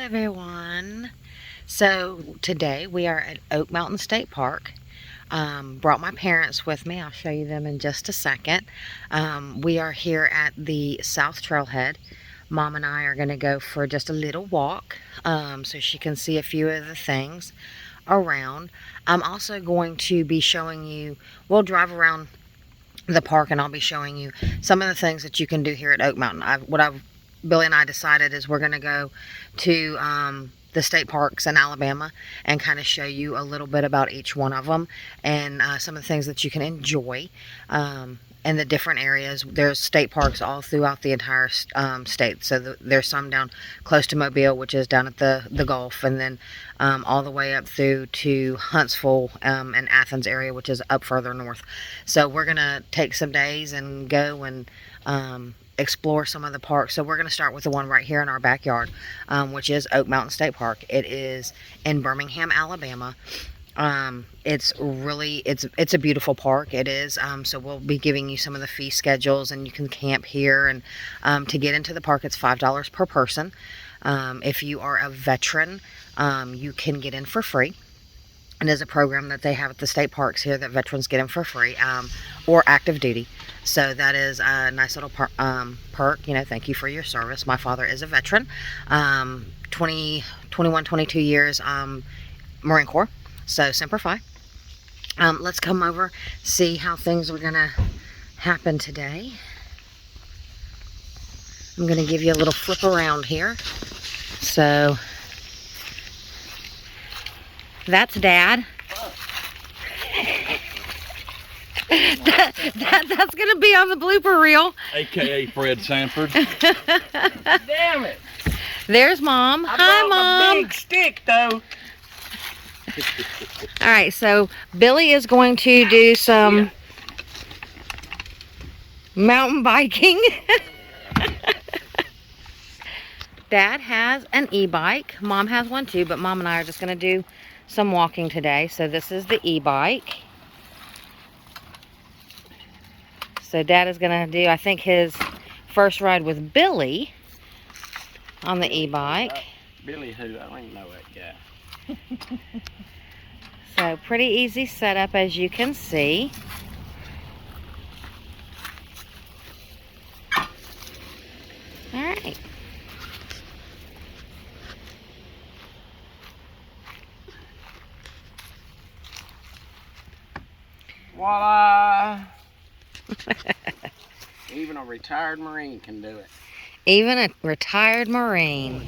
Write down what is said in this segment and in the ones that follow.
everyone. So today we are at Oak Mountain State Park. Brought my parents with me. I'll show you them in just a second. We are here at the South Trailhead. Mom and I are going to go for just a little walk so she can see a few of the things around. I'm also going to be showing you, we'll drive around the park and I'll be showing you some of the things that you can do here at Oak Mountain. Billy and I decided is we're going to go to the state parks in Alabama and kind of show you a little bit about each one of them and some of the things that you can enjoy in the different areas. There's state parks all throughout the entire state. So there's some down close to Mobile, which is down at the Gulf, and then all the way up through to Huntsville and Athens area, which is up further north. So we're going to take some days and go and explore some of the parks. So we're going to start with the one right here in our backyard, which is Oak Mountain State Park. It is in Birmingham, Alabama. It's a beautiful park. It is. So we'll be giving you some of the fee schedules, and you can camp here. And to get into the park, it's $5 per person. If you are a veteran, you can get in for free. It is a program that they have at the state parks here that veterans get in for free, or active duty. So that is a nice little perk. You know, thank you for your service. My father is a veteran, 22 years, Marine Corps. So Semper Fi. Let's come over, see how things are gonna happen today. I'm gonna give you a little flip around here. So that's Dad. That's gonna be on the blooper reel. AKA Fred Sanford. Damn it! There's Mom. Hi, Mom. A big stick though. All right, so Billy is going to do some mountain biking. Dad has an e-bike. Mom has one too, but Mom and I are just going to do some walking today. So this is the e-bike. So Dad is going to do, I think, his first ride with Billy on the e-bike. Billy who? I don't even know that guy. So pretty easy setup, as you can see. All right. Voila! Even a retired Marine can do it. Even a retired Marine.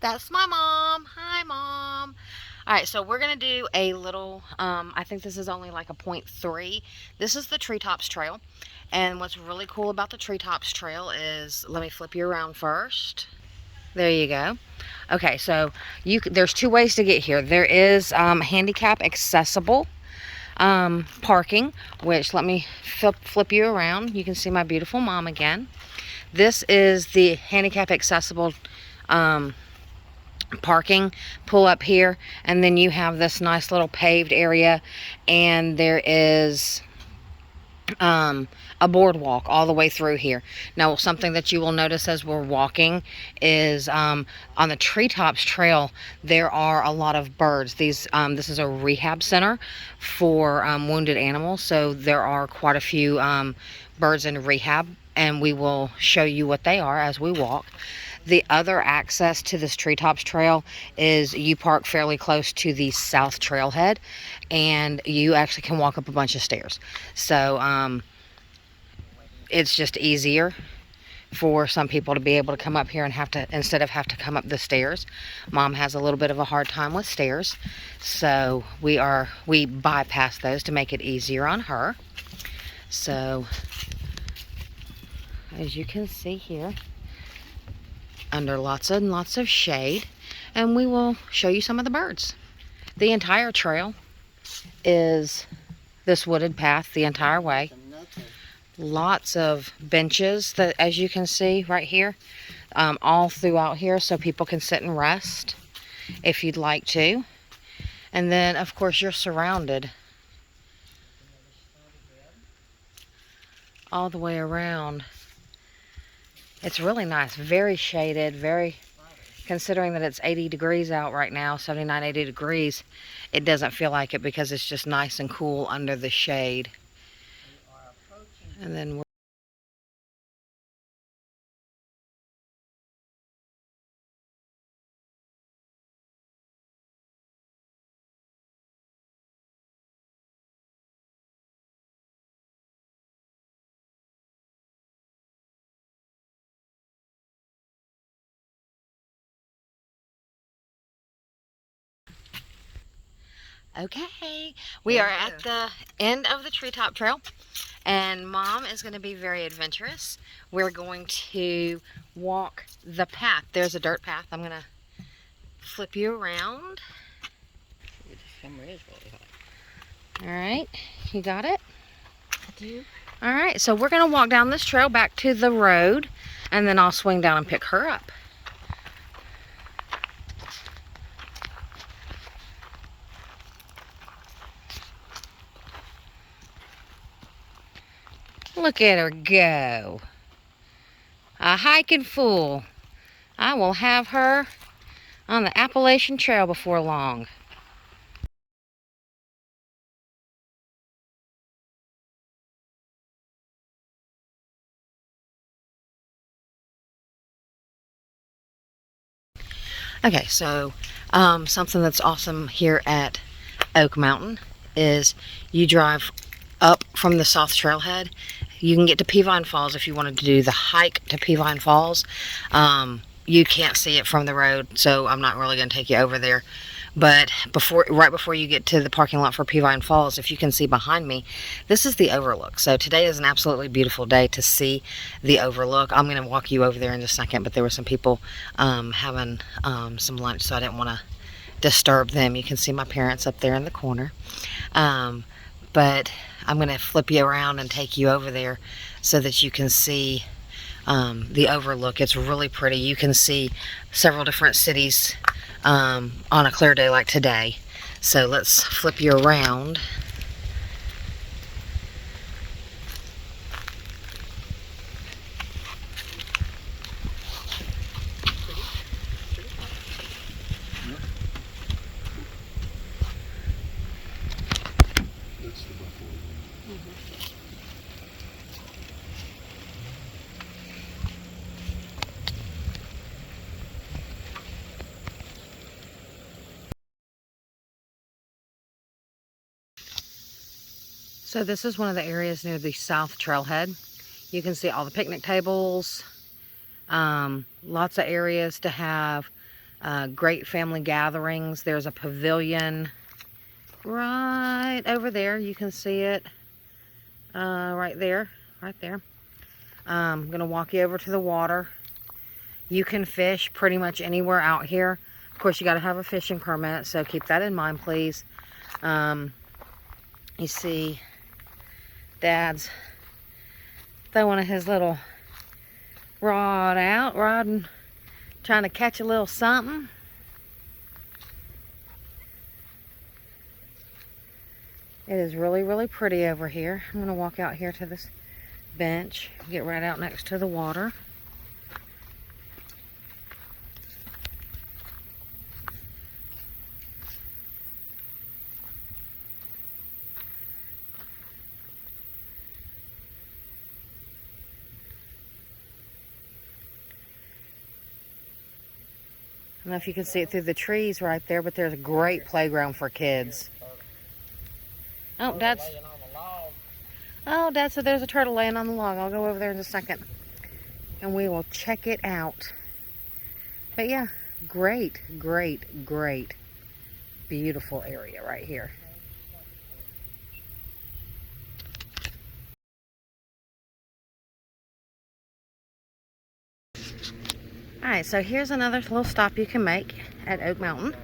That's my mom. Hi, Mom. All right, so we're going to do a little, I think this is only like a .3. This is the Treetops Trail. And what's really cool about the Treetops Trail is, let me flip you around first. There you go. Okay, so there's two ways to get here. There is handicap accessible parking, which let me flip you around. You can see my beautiful mom again. This is the handicap accessible parking. Pull up here, and then you have this nice little paved area, and there is a boardwalk all the way through here. Now, something that you will notice as we're walking is on the Treetops Trail, there are a lot of birds. This is a rehab center for wounded animals, so there are quite a few birds in rehab, and we will show you what they are as we walk. The other access to this Treetops Trail is you park fairly close to the South Trailhead, and you actually can walk up a bunch of stairs. So it's just easier for some people to be able to come up here and instead of have to come up the stairs. Mom has a little bit of a hard time with stairs, so we bypass those to make it easier on her. So as you can see here, under lots and lots of shade, and we will show you some of the birds. The entire trail is this wooded path the entire way. Lots of benches that, as you can see right here, all throughout here, so people can sit and rest if you'd like to. And then of course you're surrounded all the way around. It's really nice, very shaded, considering that it's 80 degrees out right now, 79, 80 degrees, it doesn't feel like it because it's just nice and cool under the shade. And then okay, we are at the end of the Treetop Trail, and Mom is going to be very adventurous. We're going to walk the path. There's a dirt path. I'm going to flip you around. All right, you got it? I do. All right, so we're going to walk down this trail back to the road, and then I'll swing down and pick her up. Look at her go. A hiking fool. I will have her on the Appalachian Trail before long. Okay, so something that's awesome here at Oak Mountain is you drive up from the South Trailhead. You can get to Peavine Falls if you wanted to do the hike to Peavine Falls. You can't see it from the road, so I'm not really going to take you over there. But right before you get to the parking lot for Peavine Falls, if you can see behind me, this is the overlook. So today is an absolutely beautiful day to see the overlook. I'm going to walk you over there in just a second, but there were some people having some lunch, so I didn't want to disturb them. You can see my parents up there in the corner. But I'm going to flip you around and take you over there so that you can see the overlook. It's really pretty. You can see several different cities on a clear day like today. So let's flip you around. So this is one of the areas near the South Trailhead. You can see all the picnic tables, lots of areas to have Great family gatherings. There's a pavilion right over there. You can see it right there. I'm going to walk you over to the water. You can fish pretty much anywhere out here. Of course, you got to have a fishing permit, so keep that in mind, please. You see Dad's throwing his little rod out, trying to catch a little something. It is really, really pretty over here. I'm going to walk out here to this bench, get right out next to the water. I don't know if you can see it through the trees right there, but there's a great playground for kids. Oh, Dad said there's a turtle laying on the log. I'll go over there in a second, and we will check it out. But yeah, great, great, great, beautiful area right here. Alright, so here's another little stop you can make at Oak Mountain.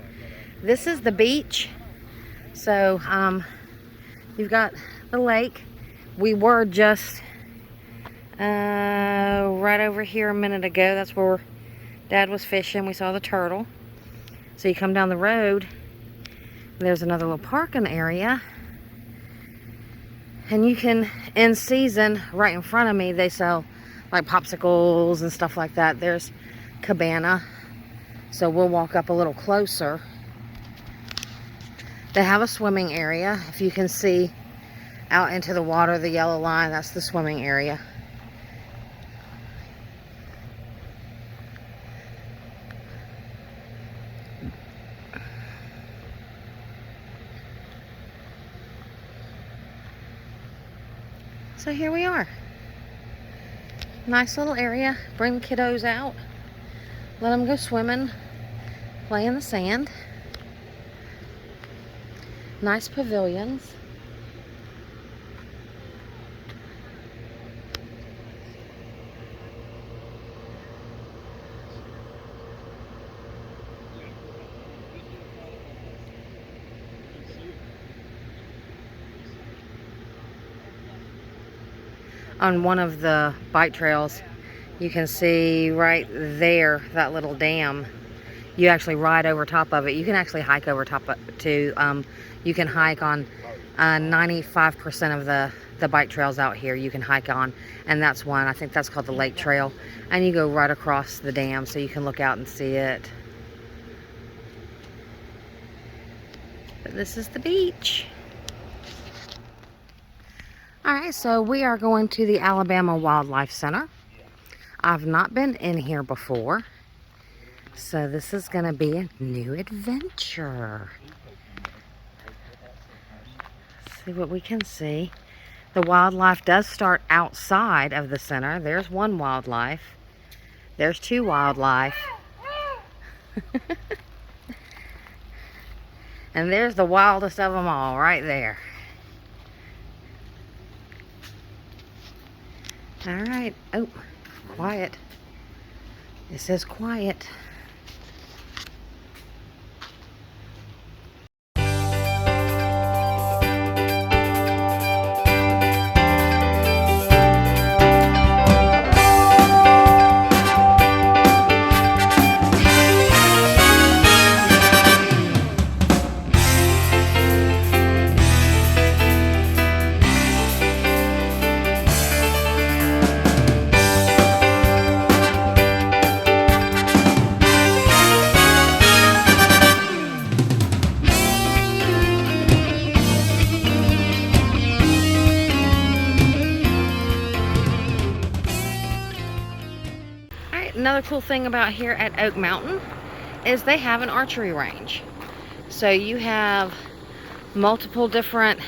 This is the beach. So, you've got the lake. We were just right over here a minute ago. That's where Dad was fishing. We saw the turtle. So you come down the road, there's another little parking area. And you can, in season, right in front of me, they sell like popsicles and stuff like that. There's cabana, so we'll walk up a little closer. They have a swimming area. If you can see out into the water, the yellow line, that's the swimming area. So here we are. Nice little area. Bring the kiddos out. Let them go swimming, play in the sand. Nice pavilions. On one of the bike trails, you can see right there, that little dam. You actually ride over top of it. You can actually hike over top of it too. You can hike on 95% of the bike trails out here you can hike on. And that's one, I think that's called the Lake Trail. And you go right across the dam so you can look out and see it. But this is the beach. Alright, so we are going to the Alabama Wildlife Center. I've not been in here before, so this is going to be a new adventure. Let's see what we can see. The wildlife does start outside of the center. There's one wildlife. There's two wildlife. And there's the wildest of them all right there. Alright. Oh, quiet. It says quiet. Another cool thing about here at Oak Mountain is they have an archery range. So you have multiple different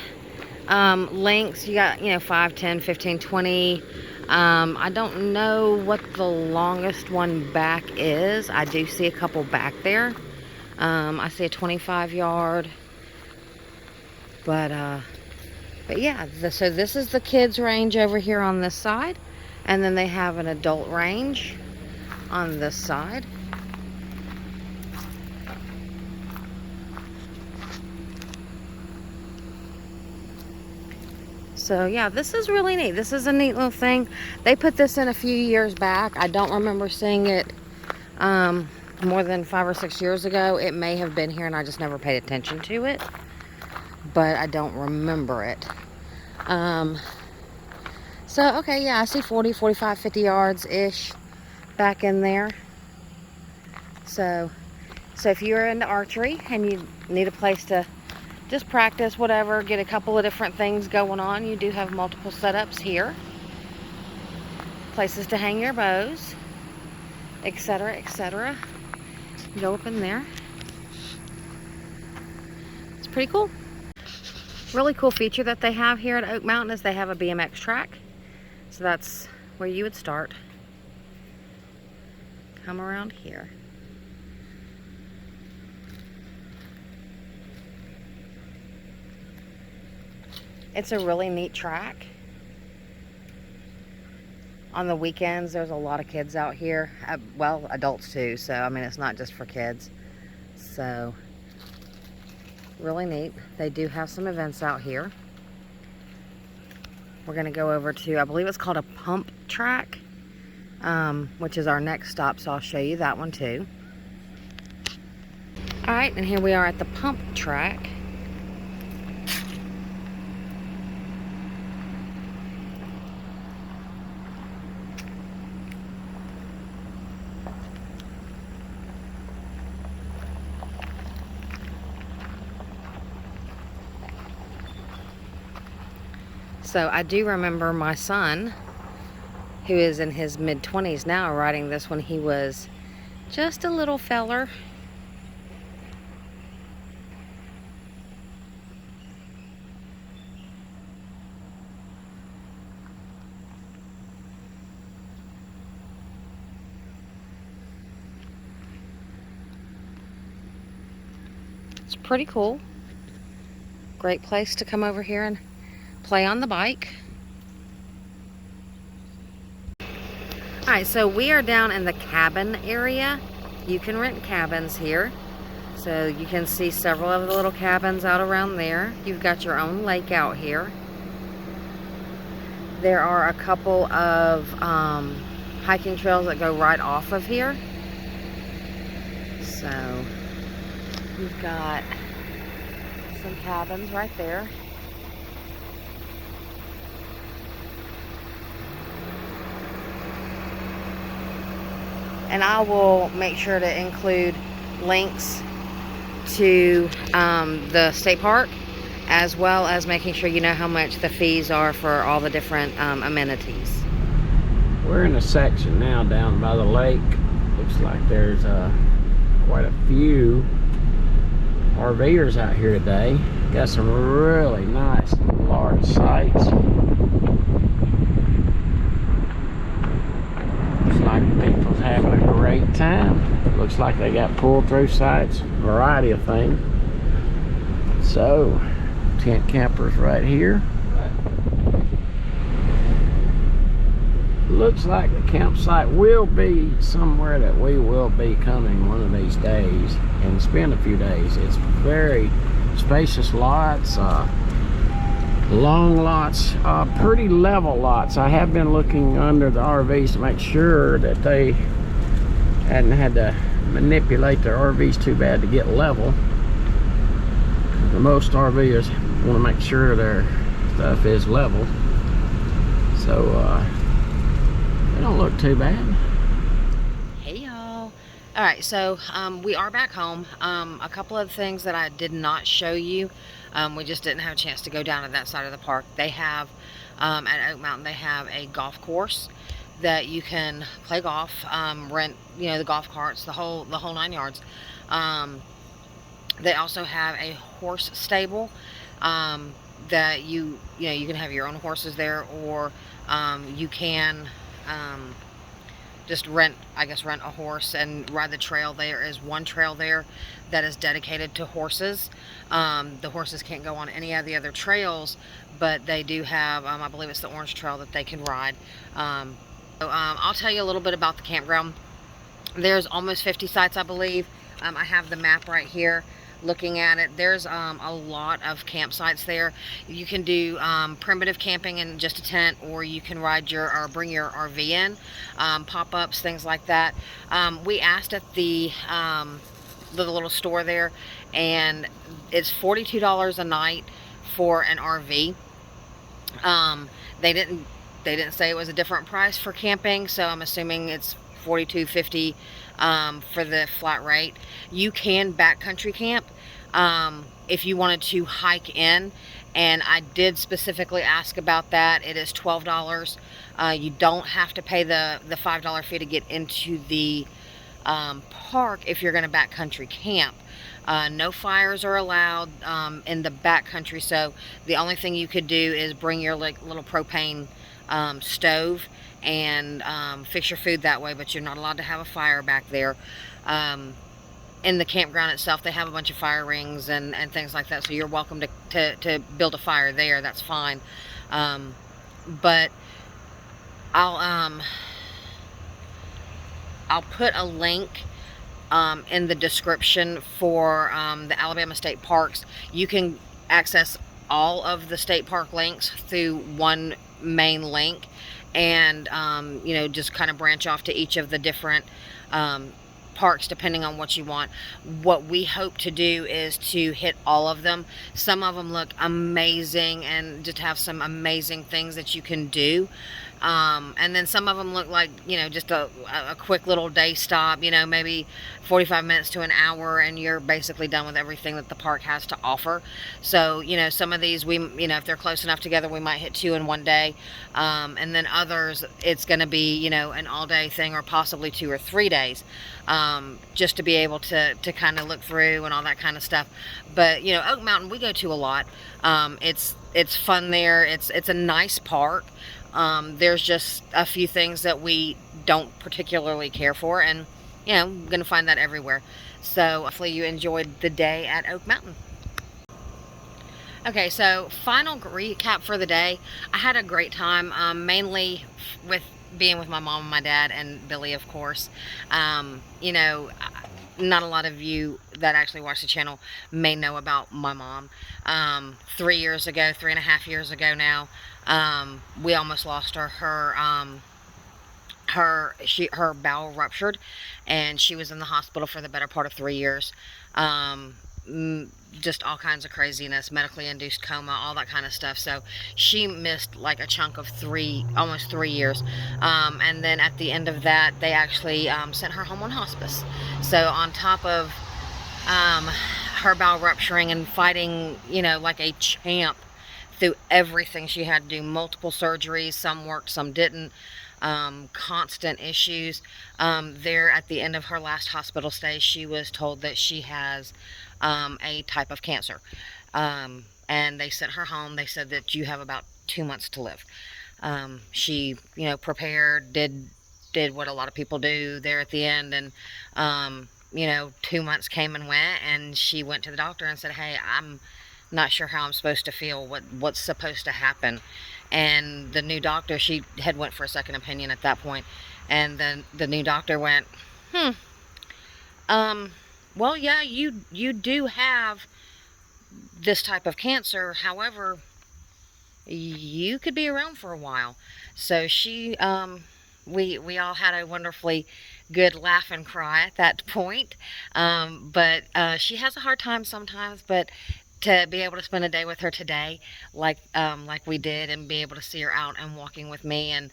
lengths. You got, 5, 10, 15, 20 I don't know what the longest one back is. I do see a couple back there. I see a 25 yard. But yeah, so this is the kids range over here on this side. And then they have an adult range on this side. So yeah, this is really neat. This is a neat little thing. They put this in a few years back. I don't remember seeing it more than 5 or 6 years ago. It may have been here and I just never paid attention to it, but I don't remember it. So okay, yeah, I see 40, 45, 50 yards ish back in there. So if you're into archery and you need a place to just practice, whatever, get a couple of different things going on, you do have multiple setups here. Places to hang your bows, etc., etc. Go up in there. It's pretty cool. Really cool feature that they have here at Oak Mountain is they have a BMX track. So that's where you would start. Come around here. It's a really neat track. On the weekends, there's a lot of kids out here. Well, adults too, so I mean, it's not just for kids. So, really neat. They do have some events out here. We're gonna go over to, I believe it's called a pump track, which is our next stop, so I'll show you that one too. All right, and here we are at the pump track. So I do remember my son, who is in his mid-20s now, riding this when he was just a little feller. It's pretty cool. Great place to come over here and play on the bike. Alright, so we are down in the cabin area. You can rent cabins here. So you can see several of the little cabins out around there. You've got your own lake out here. There are a couple of hiking trails that go right off of here. So you've got some cabins right there. And I will make sure to include links to the state park, as well as making sure you know how much the fees are for all the different amenities. We're in a section now down by the lake. Looks like there's quite a few RVers out here today. Got some really nice large sites. Looks like people's having a great time. Looks like they got pull-through sites, variety of things. So, tent campers right here. Looks like the campsite will be somewhere that we will be coming one of these days and spend a few days. It's very spacious lots, long lots, pretty level lots. I have been looking under the RVs to make sure that they hadn't had to manipulate their RVs too bad to get level. Most RVers want to make sure their stuff is level. So, they don't look too bad. Hey y'all. Alright, so we are back home. A couple of things that I did not show you. We just didn't have a chance to go down to that side of the park. They have, at Oak Mountain, they have a golf course that you can play golf, rent, you know, the golf carts, the whole 9 yards. They also have a horse stable. that you can have your own horses there, or you can just rent a horse and ride the trail. There is one trail there that is dedicated to horses. The horses can't go on any of the other trails, but they do have, I believe it's the Orange Trail that they can ride. I'll tell you a little bit about the campground. There's almost 50 sites, I believe. I have the map right here. Looking at it, there's a lot of campsites there. You can do primitive camping in just a tent, or you can bring your RV in, pop-ups, things like that. We asked at the little store there, and it's $42 a night for an RV. They didn't say it was a different price for camping, so I'm assuming it's $42.50 for the flat rate. You can backcountry camp if you wanted to hike in, and I did specifically ask about that. It is $12. You don't have to pay the $5 fee to get into the park if you're going to backcountry camp. No fires are allowed in the backcountry, so the only thing you could do is bring your little propane stove and fix your food that way, but you're not allowed to have a fire back there. In the campground itself, they have a bunch of fire rings and things like that, so you're welcome to build a fire there. That's fine. But I'll put a link in the description for the Alabama State Parks. You can access all of the state park links through one main link, and just kind of branch off to each of the different parks depending on what you want. What we hope to do is to hit all of them. Some of them look amazing and just have some amazing things that you can do. And then some of them look like, just a quick little day stop, maybe 45 minutes to an hour, and you're basically done with everything that the park has to offer. So, some of these, if they're close enough together, we might hit 2 in one day. And then others, it's going to be, an all-day thing, or possibly 2 or 3 days, just to be able to kind of look through and all that kind of stuff. But, Oak Mountain, we go to a lot. It's fun there. It's a nice park. There's just a few things that we don't particularly care for, and I'm going to find that everywhere. So hopefully you enjoyed the day at Oak Mountain. Okay, so final recap for the day. I had a great time, mainly with being with my mom and my dad and Billy, of course. Not a lot of you that actually watch the channel may know about my mom. 3.5 years ago now, we almost lost her. Her bowel ruptured, and she was in the hospital for the better part of 3 years. Just all kinds of craziness, medically induced coma, all that kind of stuff. So she missed like a chunk of almost 3 years. And then at the end of that, they actually sent her home on hospice. So on top of her bowel rupturing and fighting, like a champ through everything she had to do, multiple surgeries, some worked, some didn't, constant issues. There at the end of her last hospital stay, she was told that she has a type of cancer. And they sent her home. They said that you have about 2 months to live. She, prepared, did what a lot of people do there at the end, and 2 months came and went, and she went to the doctor and said, "Hey, I'm not sure how I'm supposed to feel, what's supposed to happen." And the new doctor, she had went for a second opinion at that point, and then the new doctor went, well, yeah, you do have this type of cancer. However, you could be around for a while. So she, we all had a wonderfully good laugh and cry at that point. But she has a hard time sometimes, but to be able to spend a day with her today, like we did, and be able to see her out and walking with me, and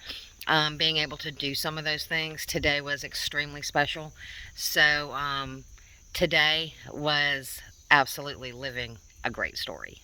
being able to do some of those things today was extremely special. So today was absolutely living a great story.